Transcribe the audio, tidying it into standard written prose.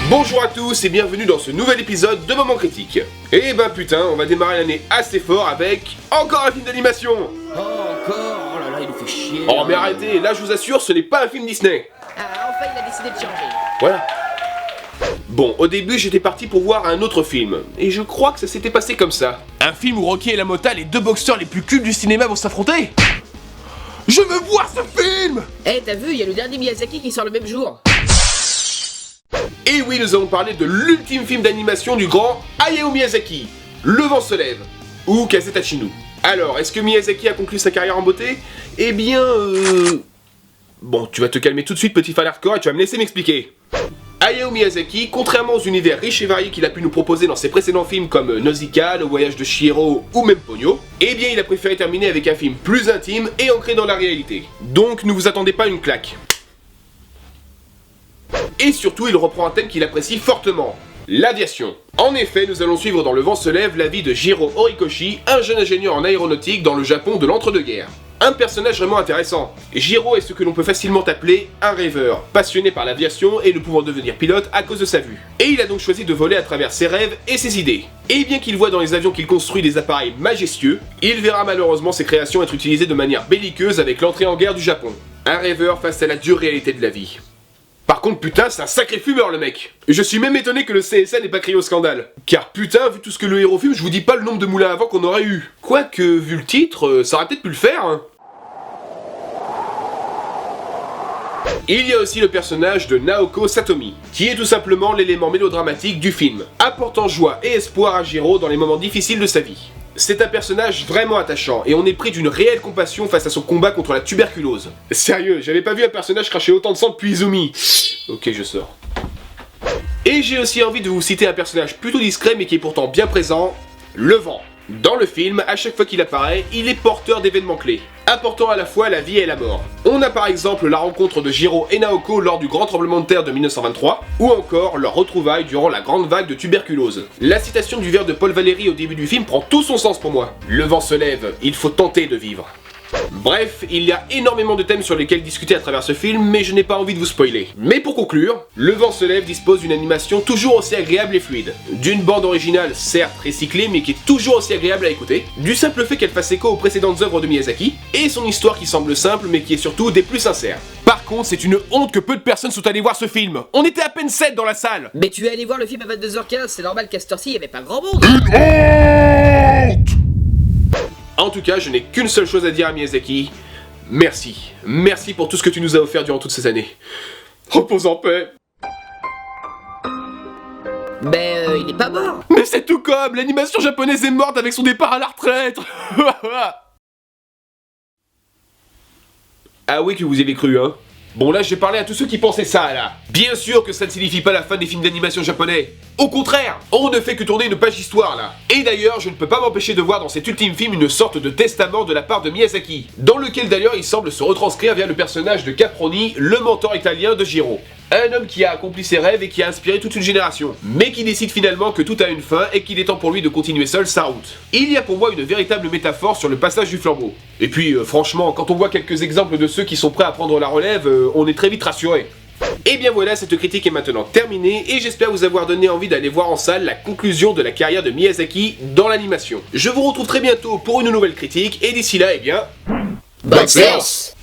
Bonjour à tous et bienvenue dans ce nouvel épisode de Moment Critique. Et ben putain, on va démarrer l'année assez fort avec encore un film d'animation. Oh encore, oh là là, il nous fait chier. Oh mais arrêtez, là je vous assure, ce n'est pas un film Disney. Ah, enfin il a décidé de changer. Voilà. Bon, au début j'étais parti pour voir un autre film, et je crois que ça s'était passé comme ça. Un film où Rocky et Lamota, les deux boxeurs les plus cultes du cinéma, vont s'affronter. Je veux voir ce film. Eh, t'as vu, il y a le dernier Miyazaki qui sort le même jour. Et oui, nous allons parler de l'ultime film d'animation du grand Hayao Miyazaki, Le vent se lève, ou Kazetachinu. Alors, est-ce que Miyazaki a conclu sa carrière en beauté? Eh bien, Bon, tu vas te calmer tout de suite, petit fan hardcore, et tu vas me laisser m'expliquer. Hayao Miyazaki, contrairement aux univers riches et variés qu'il a pu nous proposer dans ses précédents films comme Nausicaa, Le Voyage de Chihiro ou même Ponyo, eh bien il a préféré terminer avec un film plus intime et ancré dans la réalité. Donc ne vous attendez pas à une claque. Et surtout, il reprend un thème qu'il apprécie fortement, l'aviation. En effet, nous allons suivre dans Le vent se lève la vie de Jiro Horikoshi, un jeune ingénieur en aéronautique dans le Japon de l'entre-deux-guerres. Un personnage vraiment intéressant. Jiro est ce que l'on peut facilement appeler un rêveur, passionné par l'aviation et ne pouvant devenir pilote à cause de sa vue. Et il a donc choisi de voler à travers ses rêves et ses idées. Et bien qu'il voit dans les avions qu'il construit des appareils majestueux, il verra malheureusement ses créations être utilisées de manière belliqueuse avec l'entrée en guerre du Japon. Un rêveur face à la dure réalité de la vie. Par contre, putain, c'est un sacré fumeur le mec. Je suis même étonné que le CSA n'ait pas crié au scandale. Car putain, vu tout ce que le héros fume, je vous dis pas le nombre de moulins à vent qu'on aurait eu. Quoique, vu le titre, ça aurait peut-être pu le faire, hein. Il y a aussi le personnage de Naoko Satomi, qui est tout simplement l'élément mélodramatique du film, apportant joie et espoir à Jiro dans les moments difficiles de sa vie. C'est un personnage vraiment attachant, et on est pris d'une réelle compassion face à son combat contre la tuberculose. Sérieux, j'avais pas vu un personnage cracher autant de sang depuis Izumi. Ok, je sors. Et j'ai aussi envie de vous citer un personnage plutôt discret mais qui est pourtant bien présent, le vent. Dans le film, à chaque fois qu'il apparaît, il est porteur d'événements clés, apportant à la fois la vie et la mort. On a par exemple la rencontre de Jiro et Naoko lors du grand tremblement de terre de 1923, ou encore leur retrouvaille durant la grande vague de tuberculose. La citation du vers de Paul Valéry au début du film prend tout son sens pour moi. Le vent se lève, il faut tenter de vivre. Bref, il y a énormément de thèmes sur lesquels discuter à travers ce film, mais je n'ai pas envie de vous spoiler. Mais pour conclure, Le vent se lève dispose d'une animation toujours aussi agréable et fluide, d'une bande originale certes recyclée mais qui est toujours aussi agréable à écouter, du simple fait qu'elle fasse écho aux précédentes œuvres de Miyazaki, et son histoire qui semble simple mais qui est surtout des plus sincères. Par contre, c'est une honte que peu de personnes sont allées voir ce film. On était à peine 7 dans la salle. Mais tu es allé voir le film à 22h15, c'est normal qu'à cette heure-ci, il y avait pas grand monde. En tout cas, je n'ai qu'une seule chose à dire à Miyazaki. Merci. Merci pour tout ce que tu nous as offert durant toutes ces années. Repose en paix. Il est pas mort. Mais c'est tout comme, l'animation japonaise est morte avec son départ à la retraite. Ah oui que vous y avez cru, hein. Bon là, je vais parler à tous ceux qui pensaient ça, là. Bien sûr que ça ne signifie pas la fin des films d'animation japonais. Au contraire, on ne fait que tourner une page histoire, là. Et d'ailleurs, je ne peux pas m'empêcher de voir dans cet ultime film une sorte de testament de la part de Miyazaki, dans lequel d'ailleurs il semble se retranscrire via le personnage de Caproni, le mentor italien de Jiro. Un homme qui a accompli ses rêves et qui a inspiré toute une génération, mais qui décide finalement que tout a une fin et qu'il est temps pour lui de continuer seul sa route. Il y a pour moi une véritable métaphore sur le passage du flambeau. Et puis franchement, quand on voit quelques exemples de ceux qui sont prêts à prendre la relève, on est très vite rassuré. Et bien voilà, cette critique est maintenant terminée et j'espère vous avoir donné envie d'aller voir en salle la conclusion de la carrière de Miyazaki dans l'animation. Je vous retrouve très bientôt pour une nouvelle critique et d'ici là, eh bien... Bonne séance.